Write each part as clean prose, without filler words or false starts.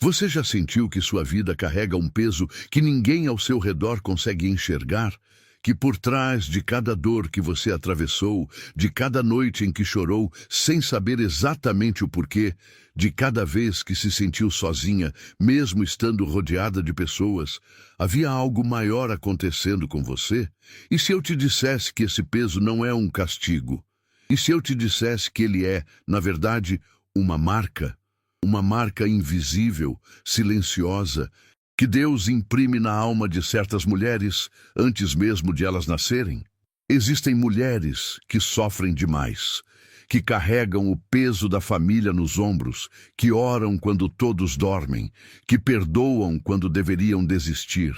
Você já sentiu que sua vida carrega um peso que ninguém ao seu redor consegue enxergar? Que por trás de cada dor que você atravessou, de cada noite em que chorou, sem saber exatamente o porquê, de cada vez que se sentiu sozinha, mesmo estando rodeada de pessoas, havia algo maior acontecendo com você? E se eu te dissesse que esse peso não é um castigo? E se eu te dissesse que ele é, na verdade, uma marca? Uma marca invisível, silenciosa, que Deus imprime na alma de certas mulheres antes mesmo de elas nascerem? Existem mulheres que sofrem demais, que carregam o peso da família nos ombros, que oram quando todos dormem, que perdoam quando deveriam desistir,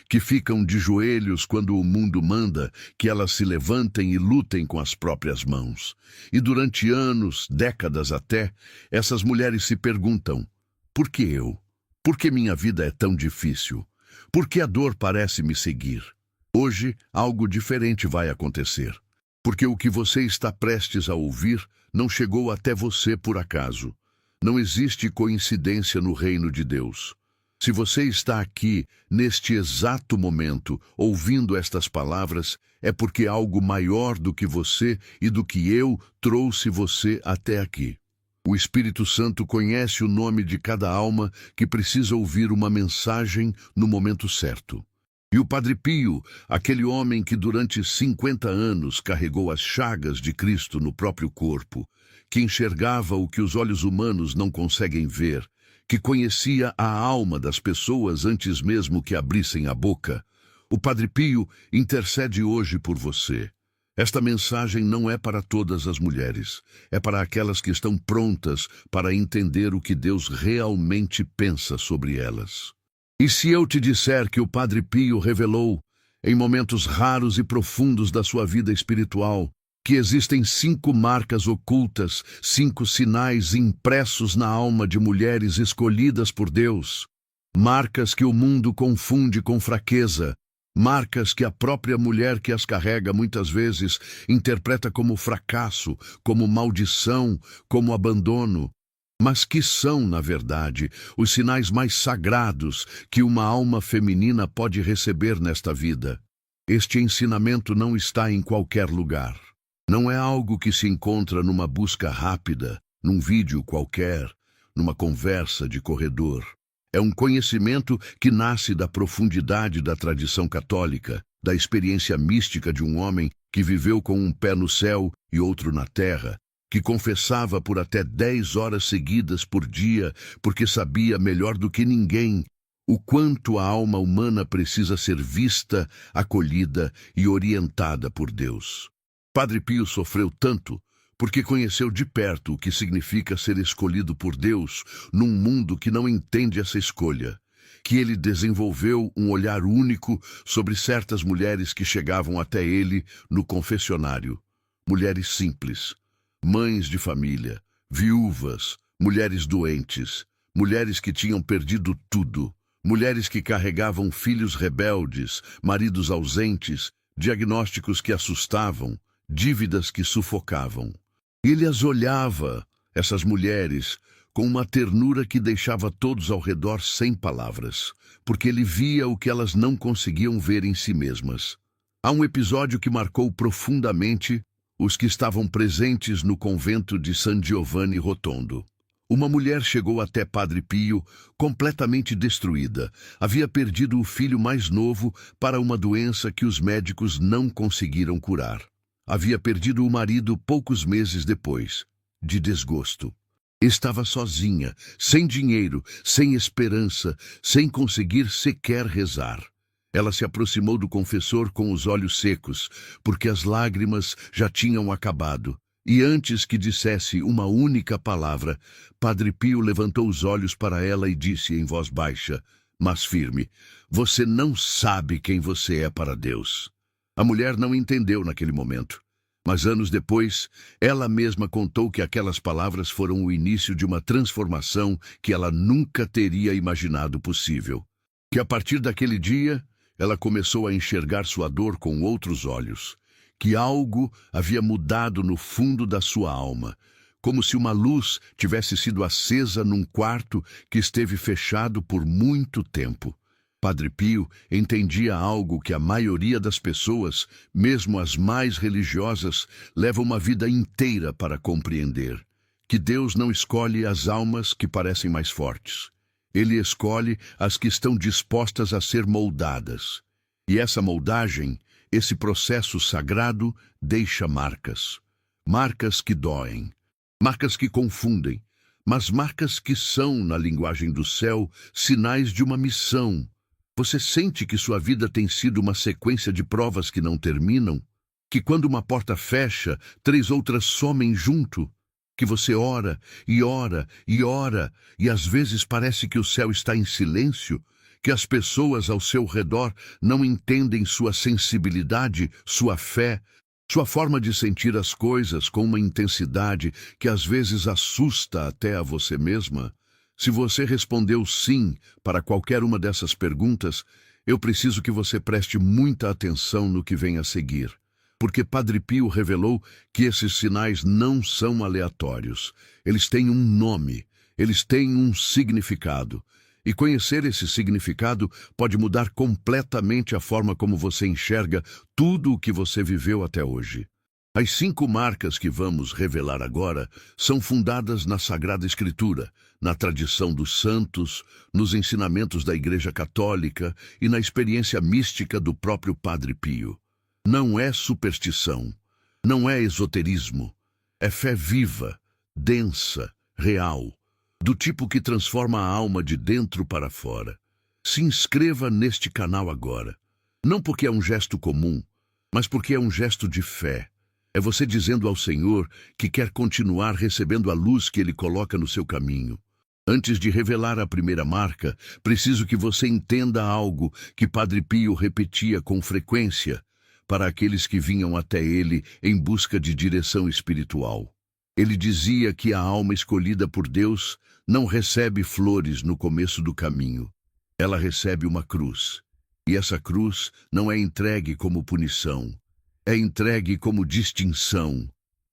que ficam de joelhos quando o mundo manda que elas se levantem e lutem com as próprias mãos. E durante anos, décadas até, essas mulheres se perguntam: por que eu? Por que minha vida é tão difícil? Por que a dor parece me seguir? Hoje, algo diferente vai acontecer. Porque o que você está prestes a ouvir não chegou até você por acaso. Não existe coincidência no reino de Deus. Se você está aqui, neste exato momento, ouvindo estas palavras, é porque algo maior do que você e do que eu trouxe você até aqui. O Espírito Santo conhece o nome de cada alma que precisa ouvir uma mensagem no momento certo. E o Padre Pio, aquele homem que durante 50 anos carregou as chagas de Cristo no próprio corpo, que enxergava o que os olhos humanos não conseguem ver, que conhecia a alma das pessoas antes mesmo que abrissem a boca, o Padre Pio intercede hoje por você. Esta mensagem não é para todas as mulheres, é para aquelas que estão prontas para entender o que Deus realmente pensa sobre elas. E se eu te disser que o Padre Pio revelou, em momentos raros e profundos da sua vida espiritual, que existem 5 marcas ocultas, 5 sinais impressos na alma de mulheres escolhidas por Deus, marcas que o mundo confunde com fraqueza, marcas que a própria mulher que as carrega muitas vezes interpreta como fracasso, como maldição, como abandono, mas que são, na verdade, os sinais mais sagrados que uma alma feminina pode receber nesta vida. Este ensinamento não está em qualquer lugar. Não é algo que se encontra numa busca rápida, num vídeo qualquer, numa conversa de corredor. É um conhecimento que nasce da profundidade da tradição católica, da experiência mística de um homem que viveu com um pé no céu e outro na terra, que confessava por até 10 horas seguidas por dia, porque sabia melhor do que ninguém o quanto a alma humana precisa ser vista, acolhida e orientada por Deus. Padre Pio sofreu tanto porque conheceu de perto o que significa ser escolhido por Deus num mundo que não entende essa escolha, que ele desenvolveu um olhar único sobre certas mulheres que chegavam até ele no confessionário. Mulheres simples, mães de família, viúvas, mulheres doentes, mulheres que tinham perdido tudo, mulheres que carregavam filhos rebeldes, maridos ausentes, diagnósticos que assustavam, dívidas que sufocavam. Ele as olhava, essas mulheres, com uma ternura que deixava todos ao redor sem palavras, porque ele via o que elas não conseguiam ver em si mesmas. Há um episódio que marcou profundamente os que estavam presentes no convento de San Giovanni Rotondo. Uma mulher chegou até Padre Pio completamente destruída. Havia perdido o filho mais novo para uma doença que os médicos não conseguiram curar. Havia perdido o marido poucos meses depois, de desgosto. Estava sozinha, sem dinheiro, sem esperança, sem conseguir sequer rezar. Ela se aproximou do confessor com os olhos secos, porque as lágrimas já tinham acabado. E antes que dissesse uma única palavra, Padre Pio levantou os olhos para ela e disse em voz baixa, mas firme: "Você não sabe quem você é para Deus." A mulher não entendeu naquele momento, mas anos depois, ela mesma contou que aquelas palavras foram o início de uma transformação que ela nunca teria imaginado possível. Que a partir daquele dia, ela começou a enxergar sua dor com outros olhos, que algo havia mudado no fundo da sua alma, como se uma luz tivesse sido acesa num quarto que esteve fechado por muito tempo. Padre Pio entendia algo que a maioria das pessoas, mesmo as mais religiosas, leva uma vida inteira para compreender: que Deus não escolhe as almas que parecem mais fortes. Ele escolhe as que estão dispostas a ser moldadas. E essa moldagem, esse processo sagrado, deixa marcas. Marcas que doem, marcas que confundem, mas marcas que são, na linguagem do céu, sinais de uma missão. Você sente que sua vida tem sido uma sequência de provas que não terminam? Que quando uma porta fecha, 3 outras somem junto? Que você ora e ora e ora, e às vezes parece que o céu está em silêncio? Que as pessoas ao seu redor não entendem sua sensibilidade, sua fé, sua forma de sentir as coisas com uma intensidade que às vezes assusta até a você mesma? Se você respondeu sim para qualquer uma dessas perguntas, eu preciso que você preste muita atenção no que vem a seguir, porque Padre Pio revelou que esses sinais não são aleatórios. Eles têm um nome, eles têm um significado. E conhecer esse significado pode mudar completamente a forma como você enxerga tudo o que você viveu até hoje. As 5 marcas que vamos revelar agora são fundadas na Sagrada Escritura, na tradição dos santos, nos ensinamentos da Igreja Católica e na experiência mística do próprio Padre Pio. Não é superstição, não é esoterismo, é fé viva, densa, real, do tipo que transforma a alma de dentro para fora. Se inscreva neste canal agora, não porque é um gesto comum, mas porque é um gesto de fé. É você dizendo ao Senhor que quer continuar recebendo a luz que Ele coloca no seu caminho. Antes de revelar a primeira marca, preciso que você entenda algo que Padre Pio repetia com frequência para aqueles que vinham até ele em busca de direção espiritual. Ele dizia que a alma escolhida por Deus não recebe flores no começo do caminho. Ela recebe uma cruz. E essa cruz não é entregue como punição. É entregue como distinção,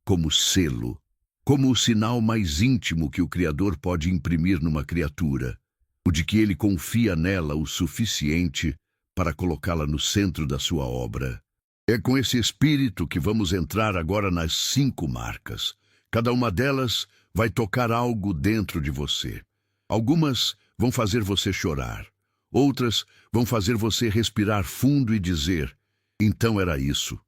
como selo, como o sinal mais íntimo que o Criador pode imprimir numa criatura, o de que ele confia nela o suficiente para colocá-la no centro da sua obra. É com esse espírito que vamos entrar agora nas 5 marcas. Cada uma delas vai tocar algo dentro de você. Algumas vão fazer você chorar. Outras vão fazer você respirar fundo e dizer: então era isso.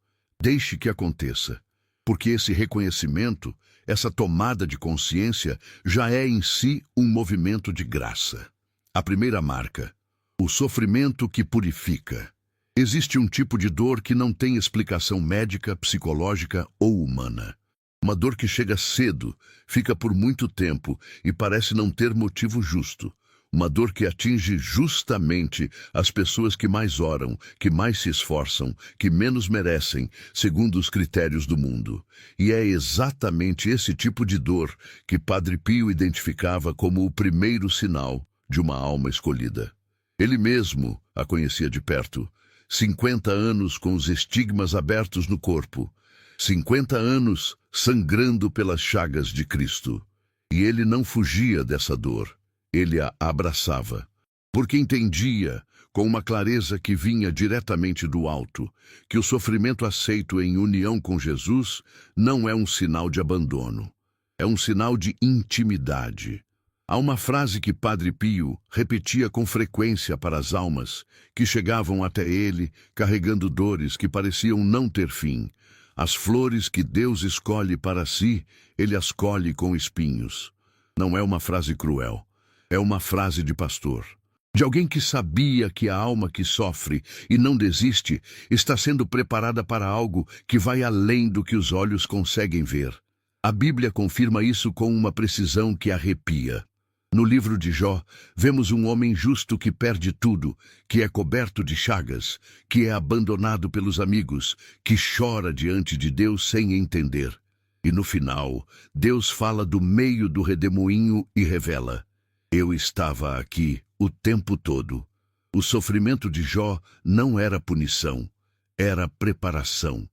Deixe que aconteça, porque esse reconhecimento, essa tomada de consciência, já é em si um movimento de graça. A primeira marca: o sofrimento que purifica. Existe um tipo de dor que não tem explicação médica, psicológica ou humana. Uma dor que chega cedo, fica por muito tempo e parece não ter motivo justo. Uma dor que atinge justamente as pessoas que mais oram, que mais se esforçam, que menos merecem, segundo os critérios do mundo. E é exatamente esse tipo de dor que Padre Pio identificava como o primeiro sinal de uma alma escolhida. Ele mesmo a conhecia de perto. 50 anos com os estigmas abertos no corpo. 50 anos sangrando pelas chagas de Cristo. E ele não fugia dessa dor. Ele a abraçava, porque entendia, com uma clareza que vinha diretamente do alto, que o sofrimento aceito em união com Jesus não é um sinal de abandono, é um sinal de intimidade. Há uma frase que Padre Pio repetia com frequência para as almas que chegavam até ele carregando dores que pareciam não ter fim. As flores que Deus escolhe para si, ele as colhe com espinhos. Não é uma frase cruel. É uma frase de pastor, de alguém que sabia que a alma que sofre e não desiste está sendo preparada para algo que vai além do que os olhos conseguem ver. A Bíblia confirma isso com uma precisão que arrepia. No livro de Jó, vemos um homem justo que perde tudo, que é coberto de chagas, que é abandonado pelos amigos, que chora diante de Deus sem entender. E no final, Deus fala do meio do redemoinho e revela: eu estava aqui o tempo todo. O sofrimento de Jó não era punição, era preparação.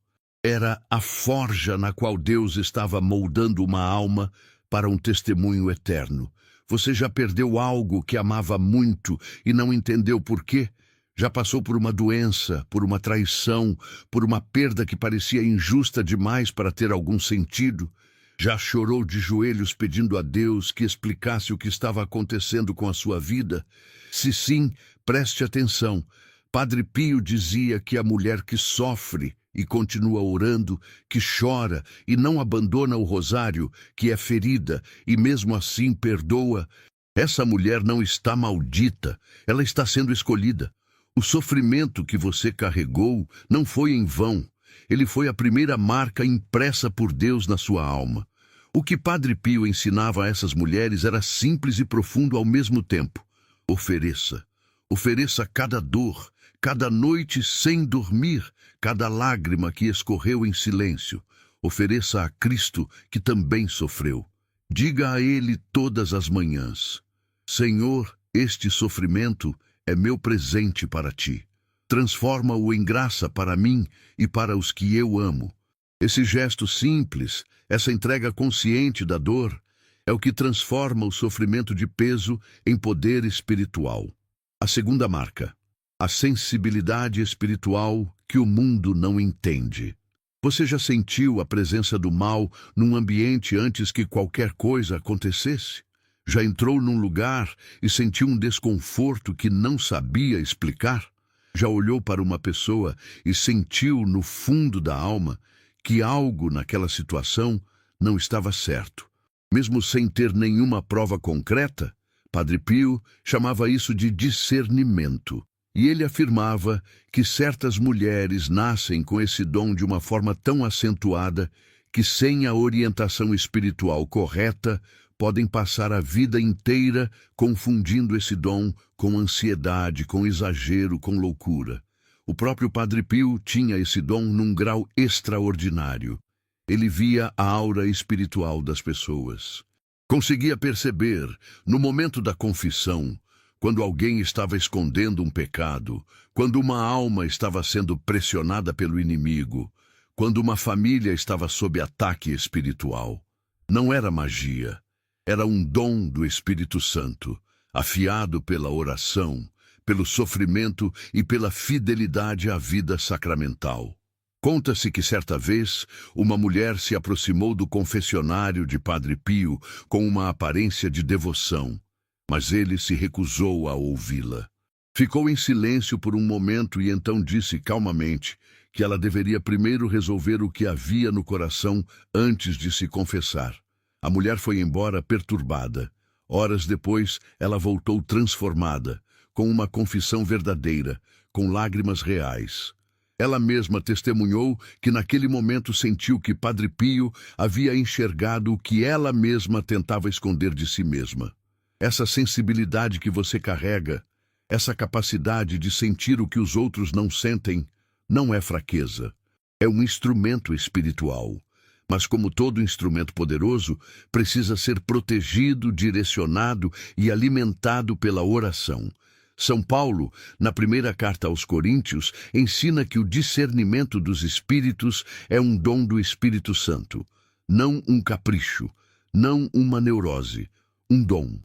Era a forja na qual Deus estava moldando uma alma para um testemunho eterno. Você já perdeu algo que amava muito e não entendeu por quê? Já passou por uma doença, por uma traição, por uma perda que parecia injusta demais para ter algum sentido? Já chorou de joelhos pedindo a Deus que explicasse o que estava acontecendo com a sua vida? Se sim, preste atenção. Padre Pio dizia que a mulher que sofre e continua orando, que chora e não abandona o rosário, que é ferida e mesmo assim perdoa, essa mulher não está maldita, ela está sendo escolhida. O sofrimento que você carregou não foi em vão. Ele foi a primeira marca impressa por Deus na sua alma. O que Padre Pio ensinava a essas mulheres era simples e profundo ao mesmo tempo. Ofereça. Ofereça cada dor, cada noite sem dormir, cada lágrima que escorreu em silêncio. Ofereça a Cristo, que também sofreu. Diga a Ele todas as manhãs: Senhor, este sofrimento é meu presente para Ti. Transforma-o em graça para mim e para os que eu amo. Esse gesto simples, essa entrega consciente da dor, é o que transforma o sofrimento de peso em poder espiritual. A segunda marca: a sensibilidade espiritual que o mundo não entende. Você já sentiu a presença do mal num ambiente antes que qualquer coisa acontecesse? Já entrou num lugar e sentiu um desconforto que não sabia explicar? Já olhou para uma pessoa e sentiu no fundo da alma que algo naquela situação não estava certo, mesmo sem ter nenhuma prova concreta? Padre Pio chamava isso de discernimento. E ele afirmava que certas mulheres nascem com esse dom de uma forma tão acentuada que, sem a orientação espiritual correta, podem passar a vida inteira confundindo esse dom com ansiedade, com exagero, com loucura. O próprio Padre Pio tinha esse dom num grau extraordinário. Ele via a aura espiritual das pessoas. Conseguia perceber, no momento da confissão, quando alguém estava escondendo um pecado, quando uma alma estava sendo pressionada pelo inimigo, quando uma família estava sob ataque espiritual. Não era magia, era um dom do Espírito Santo, afiado pela oração, pelo sofrimento e pela fidelidade à vida sacramental. Conta-se que certa vez uma mulher se aproximou do confessionário de Padre Pio com uma aparência de devoção, mas ele se recusou a ouvi-la. Ficou em silêncio por um momento e então disse calmamente que ela deveria primeiro resolver o que havia no coração antes de se confessar. A mulher foi embora perturbada. Horas depois, ela voltou transformada, com uma confissão verdadeira, com lágrimas reais. Ela mesma testemunhou que naquele momento sentiu que Padre Pio havia enxergado o que ela mesma tentava esconder de si mesma. Essa sensibilidade que você carrega, essa capacidade de sentir o que os outros não sentem, não é fraqueza. É um instrumento espiritual. Mas como todo instrumento poderoso, precisa ser protegido, direcionado e alimentado pela oração. São Paulo, na primeira carta aos Coríntios, ensina que o discernimento dos espíritos é um dom do Espírito Santo, não um capricho, não uma neurose, um dom.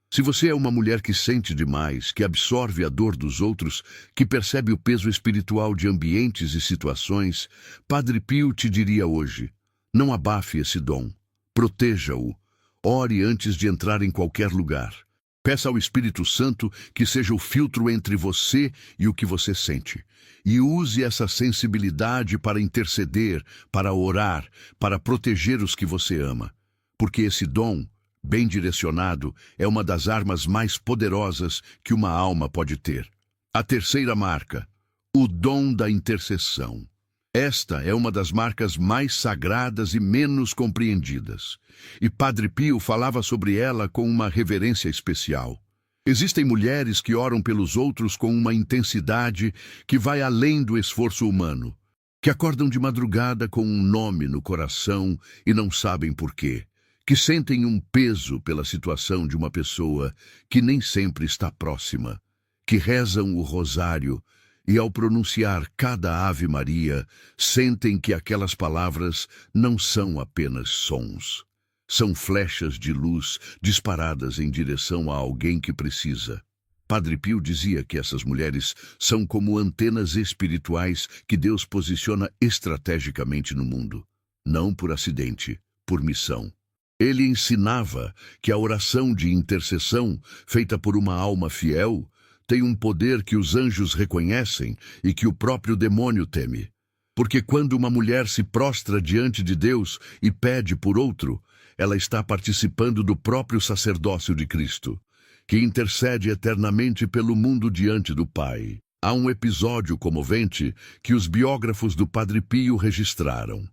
Se você é uma mulher que sente demais, que absorve a dor dos outros, que percebe o peso espiritual de ambientes e situações, Padre Pio te diria hoje: não abafe esse dom, proteja-o, ore antes de entrar em qualquer lugar. Peça ao Espírito Santo que seja o filtro entre você e o que você sente. E use essa sensibilidade para interceder, para orar, para proteger os que você ama. Porque esse dom, bem direcionado, é uma das armas mais poderosas que uma alma pode ter. A terceira marca: o dom da intercessão. Esta é uma das marcas mais sagradas e menos compreendidas. E Padre Pio falava sobre ela com uma reverência especial. Existem mulheres que oram pelos outros com uma intensidade que vai além do esforço humano, que acordam de madrugada com um nome no coração e não sabem por quê, que sentem um peso pela situação de uma pessoa que nem sempre está próxima, que rezam o rosário E ao pronunciar cada Ave Maria, sentem que aquelas palavras não são apenas sons. São flechas de luz disparadas em direção a alguém que precisa. Padre Pio dizia que essas mulheres são como antenas espirituais que Deus posiciona estrategicamente no mundo. Não por acidente, por missão. Ele ensinava que a oração de intercessão, feita por uma alma fiel, tem um poder que os anjos reconhecem e que o próprio demônio teme. Porque quando uma mulher se prostra diante de Deus e pede por outro, ela está participando do próprio sacerdócio de Cristo, que intercede eternamente pelo mundo diante do Pai. Há um episódio comovente que os biógrafos do Padre Pio registraram.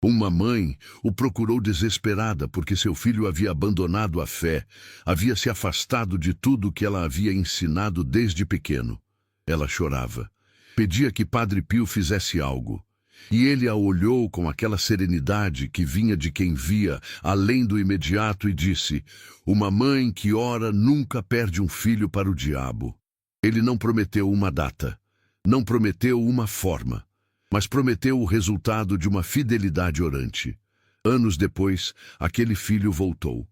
Uma mãe o procurou desesperada porque seu filho havia abandonado a fé, havia se afastado de tudo que ela havia ensinado desde pequeno. Ela chorava. Pedia que Padre Pio fizesse algo. E ele a olhou com aquela serenidade que vinha de quem via além do imediato e disse: uma mãe que ora nunca perde um filho para o diabo. Ele não prometeu uma data, não prometeu uma forma, mas prometeu o resultado de uma fidelidade orante. Anos depois, aquele filho voltou.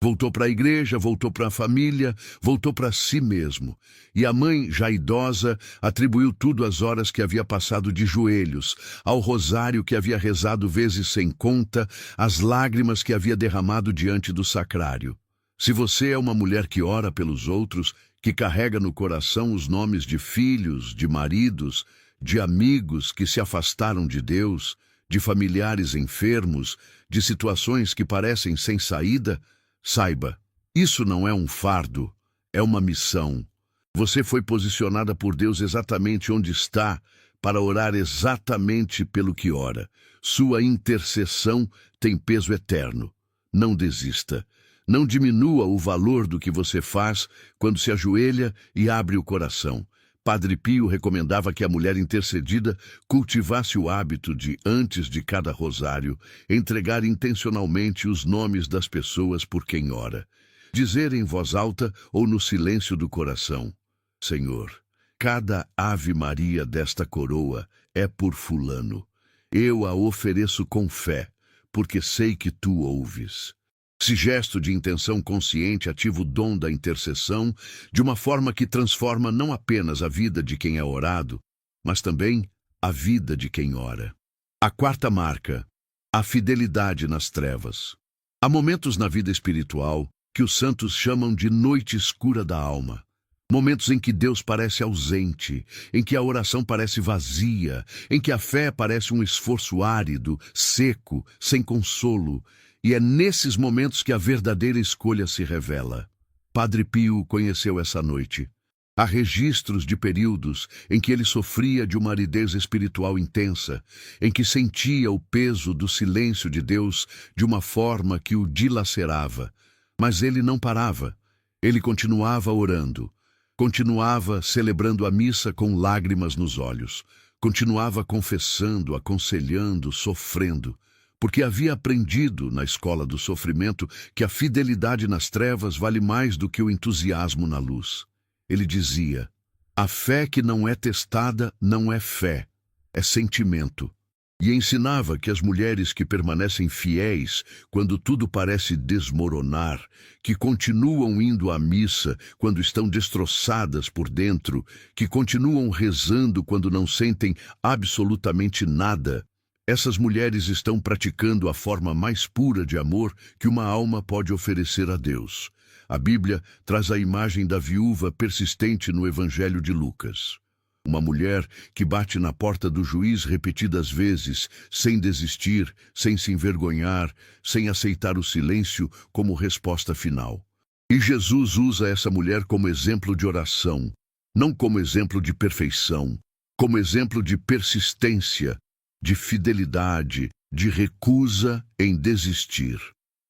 Voltou para a igreja, voltou para a família, voltou para si mesmo. E a mãe, já idosa, atribuiu tudo às horas que havia passado de joelhos, ao rosário que havia rezado vezes sem conta, às lágrimas que havia derramado diante do sacrário. Se você é uma mulher que ora pelos outros, que carrega no coração os nomes de filhos, de maridos, de amigos que se afastaram de Deus, de familiares enfermos, de situações que parecem sem saída, saiba, isso não é um fardo, é uma missão. Você foi posicionada por Deus exatamente onde está, para orar exatamente pelo que ora. Sua intercessão tem peso eterno. Não desista. Não diminua o valor do que você faz quando se ajoelha e abre o coração. Padre Pio recomendava que a mulher intercedida cultivasse o hábito de, antes de cada rosário, entregar intencionalmente os nomes das pessoas por quem ora. Dizer em voz alta ou no silêncio do coração: Senhor, cada Ave Maria desta coroa é por fulano. Eu a ofereço com fé, porque sei que tu ouves. Esse gesto de intenção consciente ativa o dom da intercessão de uma forma que transforma não apenas a vida de quem é orado, mas também a vida de quem ora. A quarta marca, a fidelidade nas trevas. Há momentos na vida espiritual que os santos chamam de noite escura da alma. Momentos em que Deus parece ausente, em que a oração parece vazia, em que a fé parece um esforço árido, seco, sem consolo. E é nesses momentos que a verdadeira escolha se revela. Padre Pio conheceu essa noite. Há registros de períodos em que ele sofria de uma aridez espiritual intensa, em que sentia o peso do silêncio de Deus de uma forma que o dilacerava. Mas ele não parava. Ele continuava orando. Continuava celebrando a missa com lágrimas nos olhos. Continuava confessando, aconselhando, sofrendo. Porque havia aprendido, na escola do sofrimento, que a fidelidade nas trevas vale mais do que o entusiasmo na luz. Ele dizia: a fé que não é testada não é fé, é sentimento. E ensinava que as mulheres que permanecem fiéis quando tudo parece desmoronar, que continuam indo à missa quando estão destroçadas por dentro, que continuam rezando quando não sentem absolutamente nada, essas mulheres estão praticando a forma mais pura de amor que uma alma pode oferecer a Deus. A Bíblia traz a imagem da viúva persistente no Evangelho de Lucas. Uma mulher que bate na porta do juiz repetidas vezes, sem desistir, sem se envergonhar, sem aceitar o silêncio como resposta final. E Jesus usa essa mulher como exemplo de oração, não como exemplo de perfeição, como exemplo de persistência, de fidelidade, de recusa em desistir.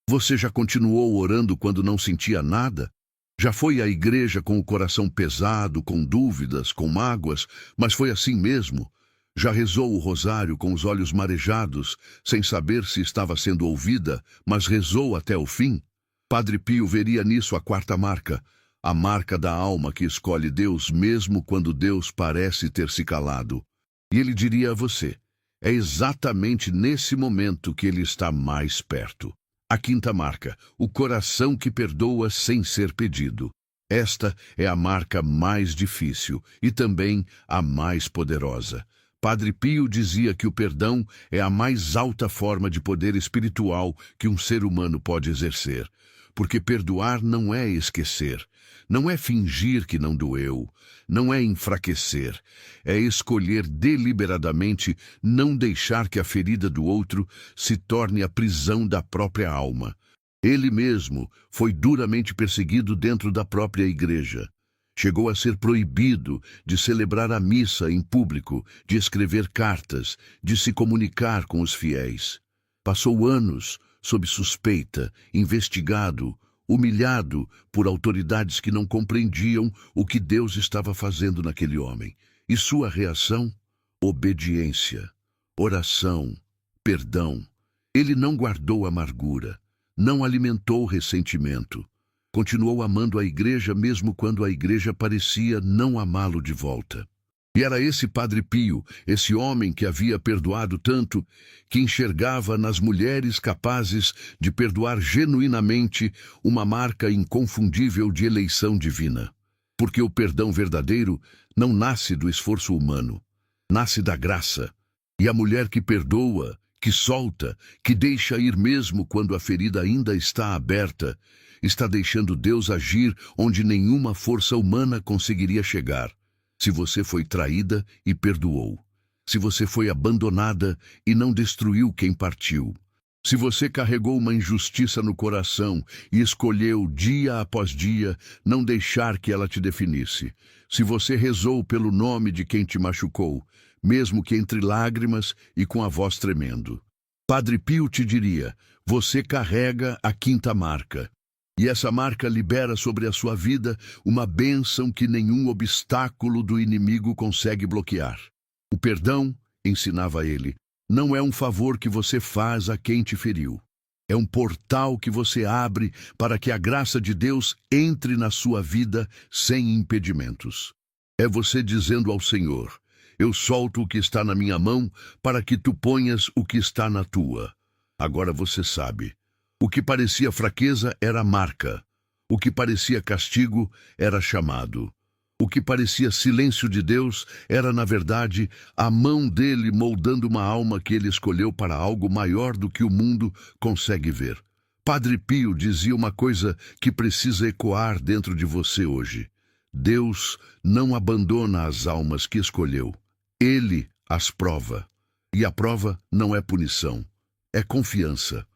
Você já continuou orando quando não sentia nada? Já foi à igreja com o coração pesado, com dúvidas, com mágoas, mas foi assim mesmo? Já rezou o rosário com os olhos marejados, sem saber se estava sendo ouvida, mas rezou até o fim? Padre Pio veria nisso a quarta marca, a marca da alma que escolhe Deus mesmo quando Deus parece ter se calado. E ele diria a você, é exatamente nesse momento que ele está mais perto. A quinta marca, o coração que perdoa sem ser pedido. Esta é a marca mais difícil e também a mais poderosa. Padre Pio dizia que o perdão é a mais alta forma de poder espiritual que um ser humano pode exercer. Porque perdoar não é esquecer, não é fingir que não doeu, não é enfraquecer, é escolher deliberadamente não deixar que a ferida do outro se torne a prisão da própria alma. Ele mesmo foi duramente perseguido dentro da própria igreja. Chegou a ser proibido de celebrar a missa em público, de escrever cartas, de se comunicar com os fiéis. Passou anos sob suspeita, investigado, humilhado por autoridades que não compreendiam o que Deus estava fazendo naquele homem. E sua reação? Obediência, oração, perdão. Ele não guardou amargura, não alimentou ressentimento. Continuou amando a igreja mesmo quando a igreja parecia não amá-lo de volta. E era esse Padre Pio, esse homem que havia perdoado tanto, que enxergava nas mulheres capazes de perdoar genuinamente uma marca inconfundível de eleição divina. Porque o perdão verdadeiro não nasce do esforço humano, nasce da graça. E a mulher que perdoa, que solta, que deixa ir mesmo quando a ferida ainda está aberta, está deixando Deus agir onde nenhuma força humana conseguiria chegar. Se você foi traída e perdoou. Se você foi abandonada e não destruiu quem partiu. Se você carregou uma injustiça no coração e escolheu, dia após dia, não deixar que ela te definisse. Se você rezou pelo nome de quem te machucou, mesmo que entre lágrimas e com a voz tremendo. Padre Pio te diria, você carrega a quinta marca. E essa marca libera sobre a sua vida uma bênção que nenhum obstáculo do inimigo consegue bloquear. O perdão, ensinava ele, não é um favor que você faz a quem te feriu. É um portal que você abre para que a graça de Deus entre na sua vida sem impedimentos. É você dizendo ao Senhor, eu solto o que está na minha mão para que tu ponhas o que está na tua. Agora você sabe. O que parecia fraqueza era marca. O que parecia castigo era chamado. O que parecia silêncio de Deus era, na verdade, a mão dele moldando uma alma que ele escolheu para algo maior do que o mundo consegue ver. Padre Pio dizia uma coisa que precisa ecoar dentro de você hoje. Deus não abandona as almas que escolheu. Ele as prova. E a prova não é punição, é confiança.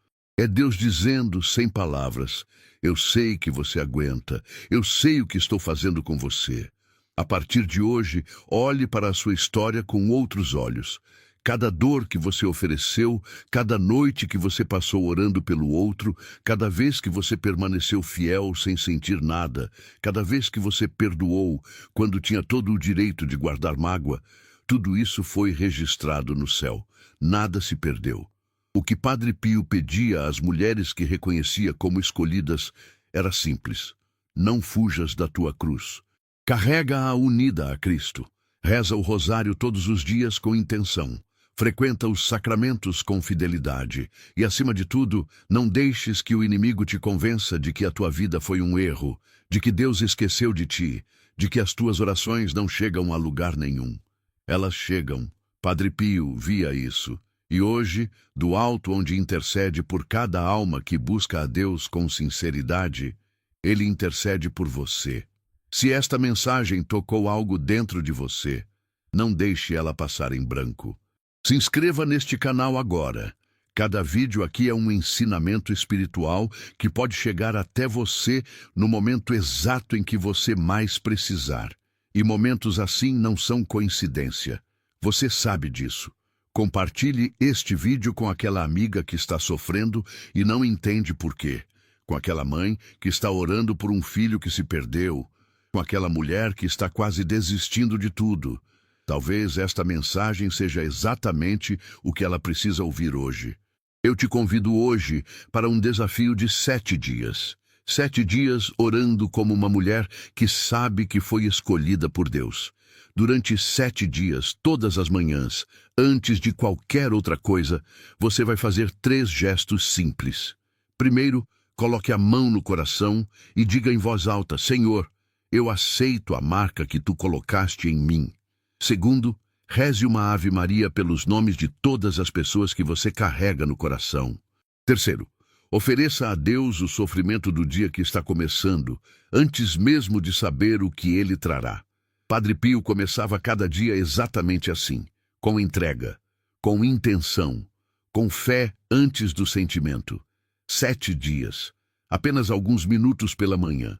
É Deus dizendo, sem palavras, eu sei que você aguenta, eu sei o que estou fazendo com você. A partir de hoje, olhe para a sua história com outros olhos. Cada dor que você ofereceu, cada noite que você passou orando pelo outro, cada vez que você permaneceu fiel sem sentir nada, cada vez que você perdoou quando tinha todo o direito de guardar mágoa, tudo isso foi registrado no céu. Nada se perdeu. O que Padre Pio pedia às mulheres que reconhecia como escolhidas era simples. Não fujas da tua cruz. Carrega-a unida a Cristo. Reza o rosário todos os dias com intenção. Frequenta os sacramentos com fidelidade. E, acima de tudo, não deixes que o inimigo te convença de que a tua vida foi um erro, de que Deus esqueceu de ti, de que as tuas orações não chegam a lugar nenhum. Elas chegam. Padre Pio via isso. E hoje, do alto onde intercede por cada alma que busca a Deus com sinceridade, ele intercede por você. Se esta mensagem tocou algo dentro de você, não deixe ela passar em branco. Se inscreva neste canal agora. Cada vídeo aqui é um ensinamento espiritual que pode chegar até você no momento exato em que você mais precisar. E momentos assim não são coincidência. Você sabe disso. Compartilhe este vídeo com aquela amiga que está sofrendo e não entende por quê. Com aquela mãe que está orando por um filho que se perdeu. Com aquela mulher que está quase desistindo de tudo. Talvez esta mensagem seja exatamente o que ela precisa ouvir hoje. Eu te convido hoje para um desafio de 7 dias. 7 dias orando como uma mulher que sabe que foi escolhida por Deus. Durante 7 dias, todas as manhãs, antes de qualquer outra coisa, você vai fazer 3 gestos simples. Primeiro, coloque a mão no coração e diga em voz alta: Senhor, eu aceito a marca que tu colocaste em mim. Segundo, reze uma Ave Maria pelos nomes de todas as pessoas que você carrega no coração. Terceiro, ofereça a Deus o sofrimento do dia que está começando, antes mesmo de saber o que ele trará. Padre Pio começava cada dia exatamente assim, com entrega, com intenção, com fé antes do sentimento. 7 dias, apenas alguns minutos pela manhã,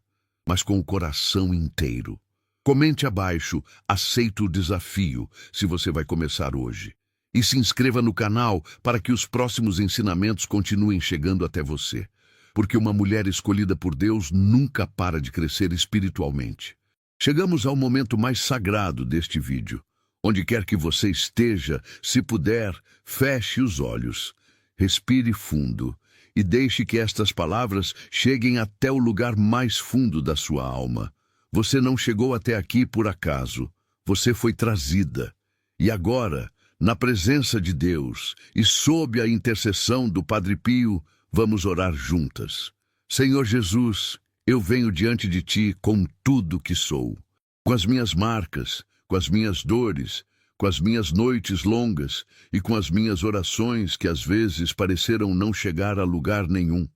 mas com o coração inteiro. Comente abaixo, aceito o desafio, se você vai começar hoje. E se inscreva no canal para que os próximos ensinamentos continuem chegando até você. Porque uma mulher escolhida por Deus nunca para de crescer espiritualmente. Chegamos ao momento mais sagrado deste vídeo. Onde quer que você esteja, se puder, feche os olhos, respire fundo e deixe que estas palavras cheguem até o lugar mais fundo da sua alma. Você não chegou até aqui por acaso, você foi trazida. E agora, na presença de Deus e sob a intercessão do Padre Pio, vamos orar juntas. Senhor Jesus, eu venho diante de Ti com tudo que sou, com as minhas marcas, com as minhas dores, com as minhas noites longas e com as minhas orações que às vezes pareceram não chegar a lugar nenhum.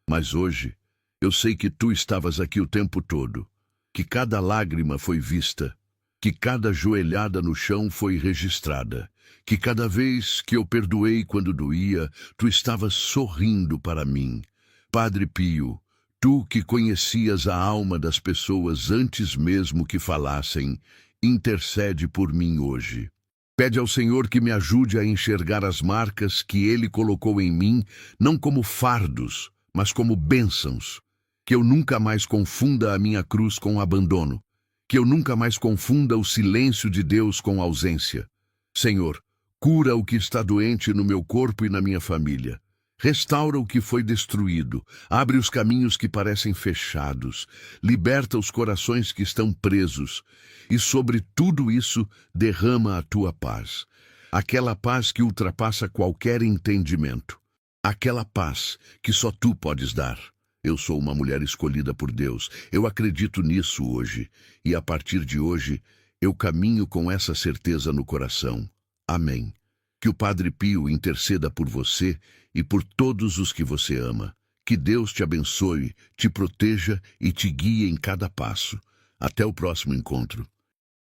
Mas hoje, eu sei que Tu estavas aqui o tempo todo, que cada lágrima foi vista, que cada joelhada no chão foi registrada, que cada vez que eu perdoei quando doía, Tu estavas sorrindo para mim. Padre Pio, Tu que conhecias a alma das pessoas antes mesmo que falassem, intercede por mim hoje. Pede ao Senhor que me ajude a enxergar as marcas que Ele colocou em mim, não como fardos, mas como bênçãos. Que eu nunca mais confunda a minha cruz com o abandono. Que eu nunca mais confunda o silêncio de Deus com ausência. Senhor, cura o que está doente no meu corpo e na minha família. Restaura o que foi destruído, abre os caminhos que parecem fechados, liberta os corações que estão presos e sobre tudo isso derrama a Tua paz. Aquela paz que ultrapassa qualquer entendimento. Aquela paz que só Tu podes dar. Eu sou uma mulher escolhida por Deus, eu acredito nisso hoje e a partir de hoje eu caminho com essa certeza no coração. Amém. Que o Padre Pio interceda por você e por todos os que você ama. Que Deus te abençoe, te proteja e te guie em cada passo. Até o próximo encontro.